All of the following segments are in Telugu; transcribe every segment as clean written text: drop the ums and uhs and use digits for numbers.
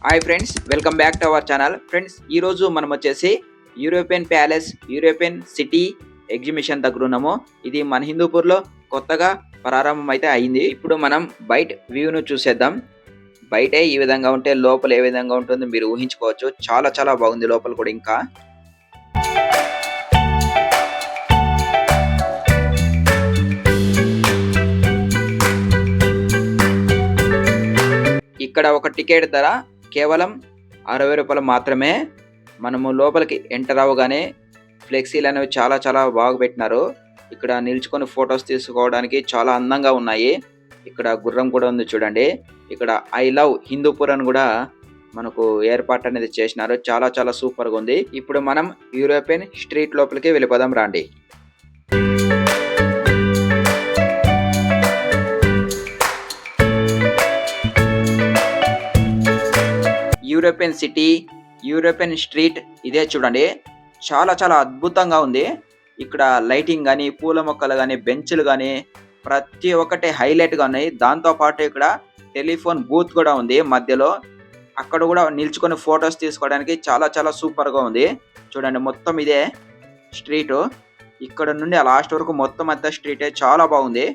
Hi friends, welcome back to our channel. Friends, ఈరోజు మనం వచ్చేసి European palace, European city exhibition దగ్గర ఉన్నాము. ఇది మన హిందూపూర్లో కొత్తగా ప్రారంభం అయితే అయింది. ఇప్పుడు మనం బయట వ్యూను చూసేద్దాం. బయటే ఈ విధంగా ఉంటే లోపల ఏ విధంగా ఉంటుందో మీరు ఊహించుకోవచ్చు. చాలా చాలా బాగుంది లోపల కూడా. ఇంకా ఇక్కడ ఒక టికెట్ ధర కేవలం 60 రూపాయలు మాత్రమే. మనము లోపలికి ఎంటర్ అవ్వగానే ఫ్లెక్సీలు అనేవి చాలా చాలా బాగా పెట్టినారు. ఇక్కడ నిల్చుకొని ఫొటోస్ తీసుకోవడానికి చాలా అందంగా ఉన్నాయి. ఇక్కడ గుర్రం కూడా ఉంది చూడండి. ఇక్కడ ఐ లవ్ హిందూపూర్ అని కూడా మనకు ఏర్పాటు అనేది చేసినారు. చాలా చాలా సూపర్గా ఉంది. ఇప్పుడు మనం యూరోపియన్ స్ట్రీట్ లోపలికి వెళ్ళిపోదాం రండి. యూరోపియన్ సిటీ, యూరోపియన్ స్ట్రీట్ ఇదే చూడండి. చాలా చాలా అద్భుతంగా ఉంది. ఇక్కడ లైటింగ్ కానీ, పూల మొక్కలు కానీ, బెంచ్లు కానీ ప్రతి ఒక్కటి హైలైట్గా ఉన్నాయి. దాంతోపాటు ఇక్కడ టెలిఫోన్ బూత్ కూడా ఉంది మధ్యలో. అక్కడ కూడా నిల్చుకొని ఫొటోస్ తీసుకోవడానికి చాలా చాలా సూపర్గా ఉంది. చూడండి, మొత్తం ఇదే స్ట్రీటు. ఇక్కడ నుండి ఆ లాస్ట్ వరకు మొత్తం అంతా స్ట్రీటే చాలా బాగుంది.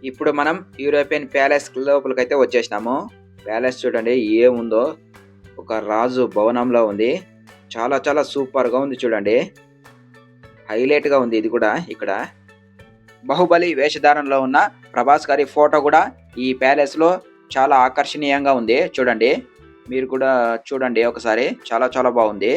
ఇప్పుడు మనం యూరోపియన్ ప్యాలెస్ లోపలికైతే వచ్చేసినాము. ప్యాలెస్ చూడండి ఏముందో, ఒక రాజు భవనంలో ఉంది. చాలా చాలా సూపర్గా ఉంది చూడండి. హైలైట్గా ఉంది ఇది కూడా. ఇక్కడ బాహుబలి వేషధారణలో ఉన్న ప్రభాస్ గారి ఫోటో కూడా ఈ ప్యాలెస్లో చాలా ఆకర్షణీయంగా ఉంది. చూడండి, మీరు కూడా చూడండి ఒకసారి. చాలా చాలా బాగుంది.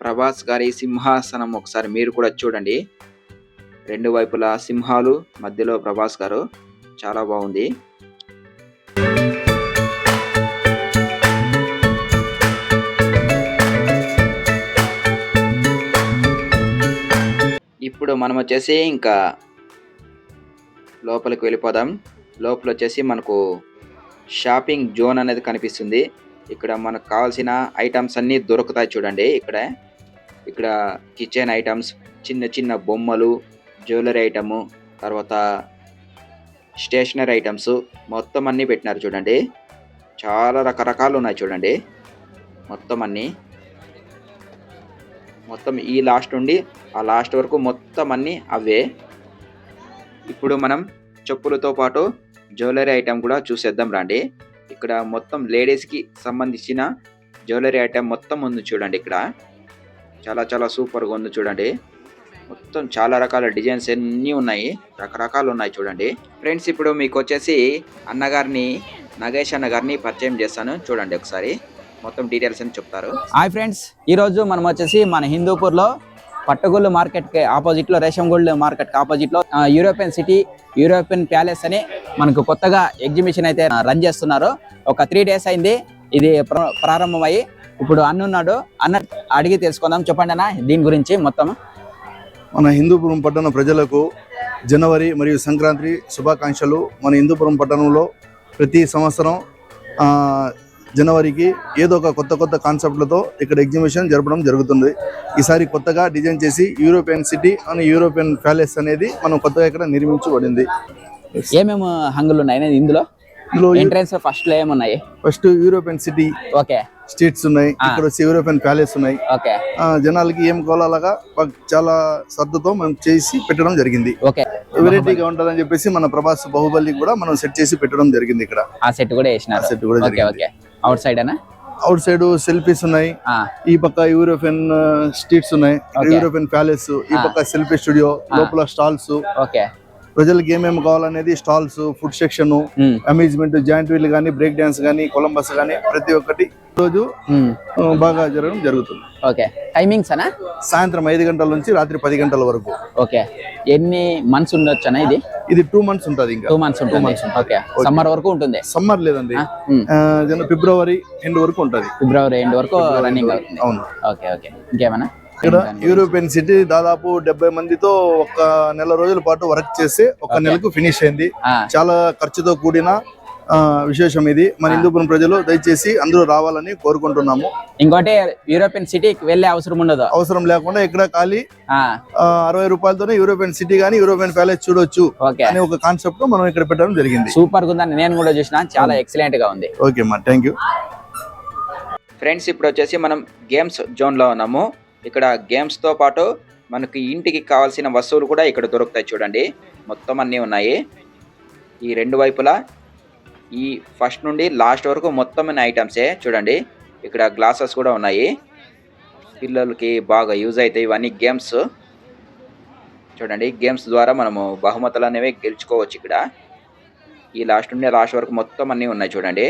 ప్రభాస్ గారి సింహాసనం ఒకసారి మీరు కూడా చూడండి. రెండు వైపులా సింహాలు, మధ్యలో ప్రభాస్ గారు. చాలా బాగుంది. ఇప్పుడు మనం వచ్చేసి ఇంకా లోపలికి వెళ్ళిపోదాం. లోపల వచ్చేసి మనకు షాపింగ్ జోన్ అనేది కనిపిస్తుంది. ఇక్కడ మనకు కావాల్సిన ఐటమ్స్ అన్నీ దొరుకుతాయి చూడండి. ఇక్కడ కిచెన్ ఐటమ్స్, చిన్న చిన్న బొమ్మలు, జ్యువెలరీ ఐటము, తర్వాత స్టేషనరీ ఐటమ్స్ మొత్తం అన్నీ పెట్టినారు చూడండి. చాలా రకరకాలు ఉన్నాయి చూడండి. మొత్తం అన్నీ, మొత్తం ఈ లాస్ట్ నుండి ఆ లాస్ట్ వరకు మొత్తం అన్నీ అవే. ఇప్పుడు మనం చెప్పులతో పాటు జ్యువెలరీ ఐటమ్ కూడా చూసేద్దాం రండి. ఇక్కడ మొత్తం లేడీస్కి సంబంధించిన జ్యువెలరీ ఐటమ్ మొత్తం ఉంది చూడండి. ఇక్కడ చాలా చాలా సూపర్గా ఉంది చూడండి. మొత్తం చాలా రకాల డిజైన్స్ అన్నీ ఉన్నాయి, రకరకాలు ఉన్నాయి చూడండి. ఫ్రెండ్స్, ఇప్పుడు మీకు వచ్చేసి అన్నగారిని, నగేష్ అన్నగారిని పరిచయం చేస్తాను. చూడండి ఒకసారి, మొత్తం డీటెయిల్స్ అని చెప్తారు. హాయ్ ఫ్రెండ్స్, ఈరోజు మనం వచ్చేసి మన హిందూపూర్లో పట్టుగొల్లు మార్కెట్కి ఆపోజిట్లో, రేషంగోల్డ్ మార్కెట్కి ఆపోజిట్లో యూరోపియన్ సిటీ, యూరోపియన్ ప్యాలెస్ అని మనకు కొత్తగా ఎగ్జిబిషన్ అయితే రన్ చేస్తున్నారు. ఒక 3 days అయింది ఇది ప్రారంభమయ్యి. ఇప్పుడు అన్నున్నాడు, అన్న అడిగి తెలుసుకుందాం. చెప్పండి అన్న దీని గురించి మొత్తం. మన హిందూపురం పట్టణ ప్రజలకు జనవరి మరియు సంక్రాంతి శుభాకాంక్షలు. మన హిందూపురం పట్టణంలో ప్రతి సంవత్సరం జనవరికి ఏదో ఒక కొత్త కాన్సెప్ట్లతో ఇక్కడ ఎగ్జిబిషన్ జరపడం జరుగుతుంది. ఈసారి కొత్తగా డిజైన్ చేసి యూరోపియన్ సిటీ అని యూరోపియన్ ప్యాలెస్ అనేది మనం కొత్తగా ఇక్కడ నిర్మించబడింది. ఏమేమి హంగులు ఉన్నాయి ఇందులో? ఎంట్రన్స్ ఫస్ట్ లో ఏమున్నాయి? First European city, okay, streets ఉన్నాయి. ఇక్కడ వచ్చి యూరోపియన్ ప్యాలెస్ ఉన్నాయి. ఓకే, జనాలకి ఏం కావాలగా చాలా శ్రద్ధతో మనం చేసి పెట్టడం జరిగింది. ఓకే, వెరైటీగా ఉంటుందని చెప్పేసి మన ప్రభాస్ బాహుబలి కూడా మనం సెట్ చేసి పెట్టడం జరిగింది. ఇక్కడ ఆ సెట్ కూడా వేసినారు. సెట్ కూడా ఓకే ఓకే. అవుట్ సైడ్ అన్న, అవుట్ సైడ్ సెల్ఫీస్ ఉన్నాయి. ఈ పక్క యూరోపియన్ స్ట్రీట్స్ ఉన్నాయి, యూరోపియన్ ప్యాలెస్. ఈ పక్క సెల్ఫీ స్టూడియో, లోపల స్టాల్స్. ఓకే, ప్రజలకు ఏమేమి కావాలనేది stalls, food section, amusement, joint wheel కానీ, బ్రేక్ డాన్స్ కానీ, కొలంబస్ కానీ ప్రతి ఒక్కటి రోజు బాగా జరగడం జరుగుతుంది. ఓకే, టైమింగ్స్ అనా? సాయంత్రం 5 గంటల నుంచి రాత్రి 10 గంటల వరకు. ఓకే, ఎన్ని మంత్స్ ఉండొచ్చు అన్న ఇది? ఇది 2 months ఉంటుంది. ఇంకా 2 months ఉంటుంది. ఓకే, సమ్మర్ వరకు ఉంటుంది? సమ్మర్ లేదండి, ఫిబ్రవరి ఎండ్ వరకు ఉంటుంది. ఫిబ్రవరి ఎండ్ వరకు రన్నింగ్ అవుతుంది. అవును. ఓకే ఓకే, ఇంకేమన్నా? ఇక్కడ యూరోపియన్ సిటీ దాదాపు 70 మందితో ఒక నెల రోజుల పాటు వర్క్ చేసి ఒక నెలకు ఫినిష్ అయింది. చాలా ఖర్చుతో కూడిన విశేషం ఇది. మన హిందూపురం ప్రజలు దయచేసి అందరూ రావాలని కోరుకుంటున్నాము. ఇంకోటి, యూరోపియన్ సిటీకి వెళ్ళే అవసరం ఉండదు. అవసరం లేకుండా ఇక్కడ ఖాళీ 60 రూపాయలతోనే యూరోపియన్ సిటీ గానీ, యూరోపియన్ ప్యాలెస్ చూడొచ్చు అనే ఒక కాన్సెప్ట్ మనం ఇక్కడ పెట్టడం జరిగింది. సూపర్ గా ఉందని నేను కూడా చూసిన, చాలా ఎక్సలెంట్ గా ఉంది. ఓకే అమ్మా, థ్యాంక్ యూ. ఫ్రెండ్స్, ఇప్పుడు వచ్చేసి మనం గేమ్స్ జోన్లో ఉన్నాము. ఇక్కడ గేమ్స్తో పాటు మనకి ఇంటికి కావాల్సిన వస్తువులు కూడా ఇక్కడ దొరుకుతాయి. చూడండి, మొత్తం అన్నీ ఉన్నాయి ఈ రెండు వైపులా. ఈ ఫస్ట్ నుండి లాస్ట్ వరకు మొత్తం ఐటమ్సే. చూడండి, ఇక్కడ గ్లాసెస్ కూడా ఉన్నాయి, పిల్లలకి బాగా యూజ్ అవుతాయి ఇవన్నీ గేమ్స్. చూడండి, గేమ్స్ ద్వారా మనము బహుమతులు అనేవి గెలుచుకోవచ్చు. ఇక్కడ ఈ లాస్ట్ నుండి లాస్ట్ వరకు మొత్తం అన్నీ ఉన్నాయి. చూడండి,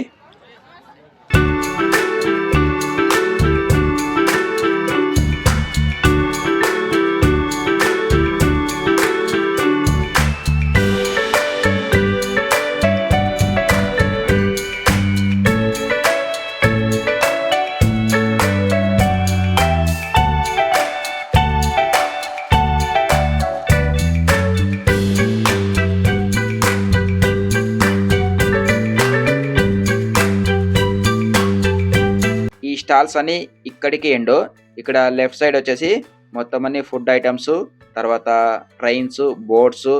స్టాల్స్ అని ఇక్కడికి ఎండు. ఇక్కడ లెఫ్ట్ సైడ్ వచ్చేసి మొత్తం అన్ని ఫుడ్ ఐటమ్స్, తర్వాత ట్రైన్స్, బోట్స్,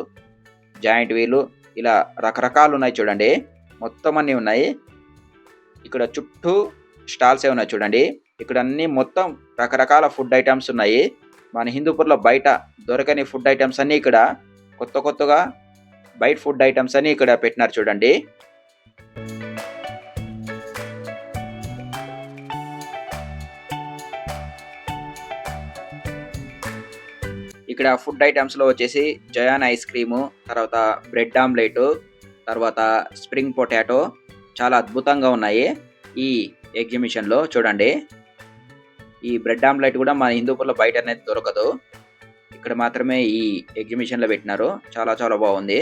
జాయింట్ వీలు, ఇలా రకరకాలు ఉన్నాయి. చూడండి, మొత్తం అన్నీ ఉన్నాయి. ఇక్కడ చుట్టూ స్టాల్సే ఉన్నాయి. చూడండి, ఇక్కడ అన్ని మొత్తం రకరకాల ఫుడ్ ఐటమ్స్ ఉన్నాయి. మన హిందూపూర్లో బయట దొరకని ఫుడ్ ఐటమ్స్ అన్ని ఇక్కడ కొత్తగా బయట ఫుడ్ ఐటమ్స్ అన్ని ఇక్కడ పెట్టినారు. చూడండి, ఇక్కడ ఫుడ్ ఐటమ్స్లో వచ్చేసి జయాన్ ఐస్ క్రీము, తర్వాత బ్రెడ్ ఆమ్లెట్, తర్వాత స్ప్రింగ్ పొటాటో చాలా అద్భుతంగా ఉన్నాయి ఈ ఎగ్జిబిషన్లో. చూడండి, ఈ బ్రెడ్ ఆమ్లెట్ కూడా మన హిందూపూర్లో బయట అనేది దొరకదు, ఇక్కడ మాత్రమే ఈ ఎగ్జిబిషన్లో పెట్టినారు. చాలా చాలా బాగుంది.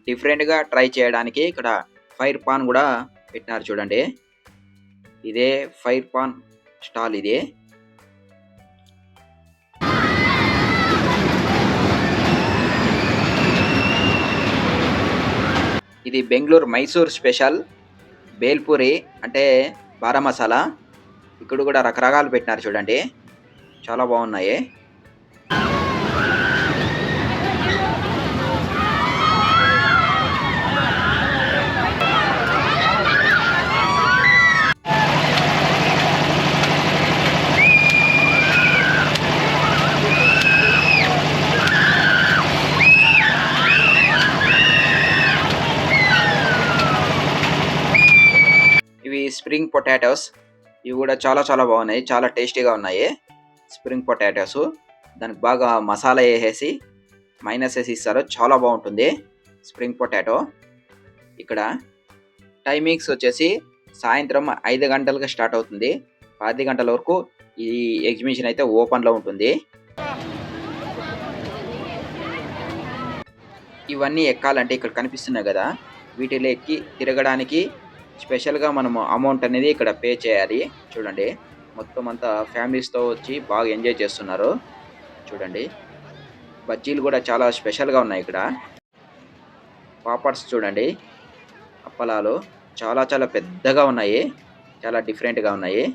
డిఫరెంట్గా ట్రై చేయడానికి ఇక్కడ ఫైర్ పాన్ కూడా పెట్టినారు. చూడండి, ఇదే ఫైర్ పాన్ స్టాల్. ఇది ఇది బెంగళూరు మైసూర్ స్పెషల్ బేల్పూరి, అంటే బారా మసాలా. ఇక్కడ కూడా రకరకాలు పెట్టినారు. చూడండి, చాలా బాగున్నాయి. ఇవి స్ప్రింగ్ పొటాటోస్, ఇవి కూడా చాలా చాలా బాగున్నాయి, చాలా టేస్టీగా ఉన్నాయి. స్ప్రింగ్ పొటాటోస్ దానికి బాగా మసాలా వేసేసి మైనస్ వేసి ఇస్తారు, చాలా బాగుంటుంది స్ప్రింగ్ పొటాటో. ఇక్కడ టైమింగ్స్ వచ్చేసి సాయంత్రం 5 గంటలకు స్టార్ట్ అవుతుంది, 10 గంటల వరకు ఈ ఎగ్జిబిషన్ అయితే ఓపెన్లో ఉంటుంది. ఇవన్నీ ఎక్కాలంటే ఇక్కడ కనిపిస్తున్నాయి కదా, వీటిలో ఎక్కి తిరగడానికి స్పెషల్గా మనము అమౌంట్ అనేది ఇక్కడ పే చేయాలి. చూడండి, మొత్తం అంతా ఫ్యామిలీస్తో వచ్చి బాగా ఎంజాయ్ చేస్తున్నారు. చూడండి, బజ్జీలు కూడా చాలా స్పెషల్గా ఉన్నాయి. ఇక్కడ పాపడ్స్ చూడండి, అప్పలాలు చాలా చాలా పెద్దగా ఉన్నాయి, చాలా డిఫరెంట్గా ఉన్నాయి.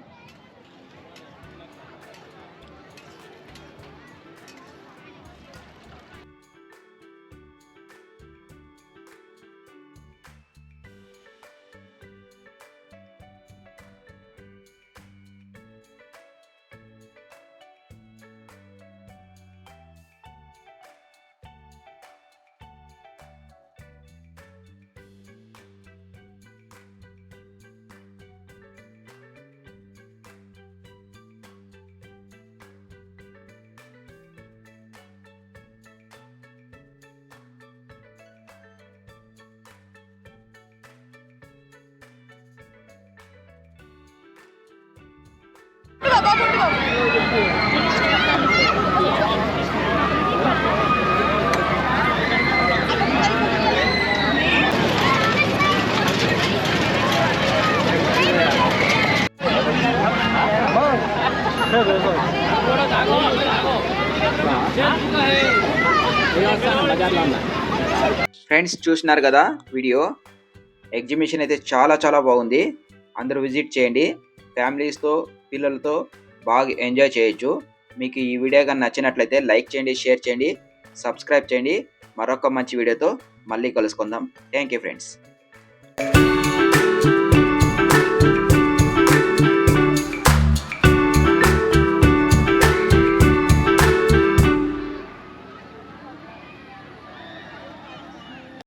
ఫ్రెండ్స్ చూసినారు కదా వీడియో. ఎగ్జిబిషన్ అయితే చాలా చాలా బాగుంది. అందరూ విజిట్ చేయండి. ఫ్యామిలీస్తో పిల్లలతో బాగా ఎంజాయ్ చేయొచ్చు. మీకు ఈ వీడియో కానీ నచ్చినట్లయితే లైక్ చేయండి, షేర్ చేయండి, సబ్స్క్రైబ్ చేయండి. మరొక మంచి వీడియోతో మళ్ళీ కలుసుకుందాం. Thank you friends.